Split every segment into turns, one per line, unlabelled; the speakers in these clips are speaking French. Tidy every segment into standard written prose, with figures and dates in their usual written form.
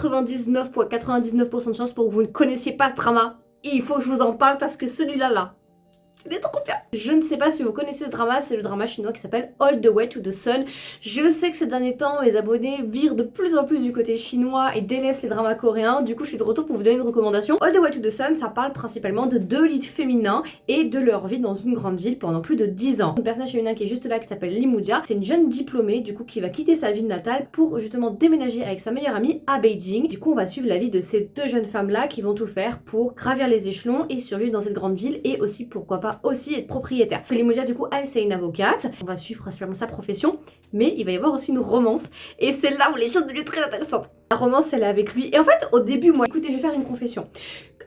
99,99% de chances pour que vous ne connaissiez pas ce drama. Et il faut que je vous en parle parce que celui-là, il est trop bien. Je ne sais pas si vous connaissez ce drama, c'est le drama chinois qui s'appelle All the Way to the Sun. Je sais que ces derniers temps, mes abonnés virent de plus en plus du côté chinois et délaissent les dramas coréens. Du coup, je suis de retour pour vous donner une recommandation. All the Way to the Sun, ça parle principalement de deux leads féminins et de leur vie dans une grande ville pendant plus de 10 ans. Un personnage féminin qui est juste là, qui s'appelle Lee Muja, c'est une jeune diplômée, du coup, qui va quitter sa ville natale pour justement déménager avec sa meilleure amie à Beijing. Du coup, on va suivre la vie de ces deux jeunes femmes-là qui vont tout faire pour gravir les échelons et survivre dans cette grande ville et aussi, pourquoi pas, aussi être propriétaire. Lee Muja, du coup, elle, c'est une avocate. On va suivre principalement sa profession, mais il va y avoir aussi une romance et c'est là où les choses deviennent très intéressantes. La romance, elle est avec lui. Et en fait, au début, moi, écoutez, je vais faire une confession.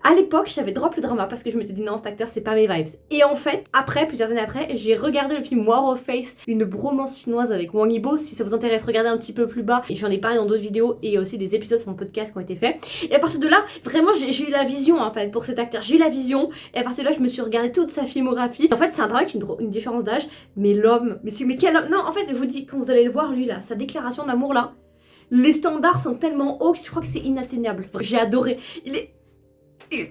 À l'époque, j'avais drop le drama parce que je m'étais dit non, cet acteur, c'est pas mes vibes. Et en fait, après, plusieurs années après, j'ai regardé le film War of Face, une bromance chinoise avec Wang Yibo. Si ça vous intéresse, regardez un petit peu plus bas. Et j'en ai parlé dans d'autres vidéos et il y a aussi des épisodes sur mon podcast qui ont été faits. Et à partir de là, vraiment, j'ai eu la vision en fait pour cet acteur. J'ai eu la vision. Et à partir de là, je me suis regardé toute sa filmographie. En fait, c'est un drama avec une différence d'âge. Mais l'homme, mais quel homme? Non, en fait, je vous dis, quand vous allez le voir, lui là, sa déclaration d'amour là, les standards sont tellement hauts que je crois que c'est inatteignable. J'ai adoré. Il est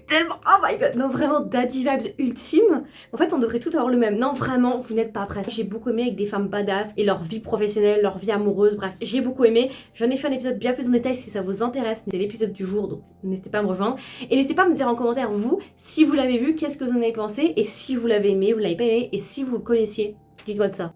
tellement... Oh my god. Non, vraiment, daddy vibes ultime. En fait, on devrait tout avoir le même. Non, vraiment, vous n'êtes pas prêts. J'ai beaucoup aimé avec des femmes badass et leur vie professionnelle, leur vie amoureuse, bref, j'ai beaucoup aimé. J'en ai fait un épisode bien plus en détail si ça vous intéresse. C'est l'épisode du jour, donc n'hésitez pas à me rejoindre. Et n'hésitez pas à me dire en commentaire, vous, si vous l'avez vu, qu'est-ce que vous en avez pensé. Et si vous l'avez aimé, vous l'avez pas aimé. Et si vous le connaissiez, dites-moi de ça.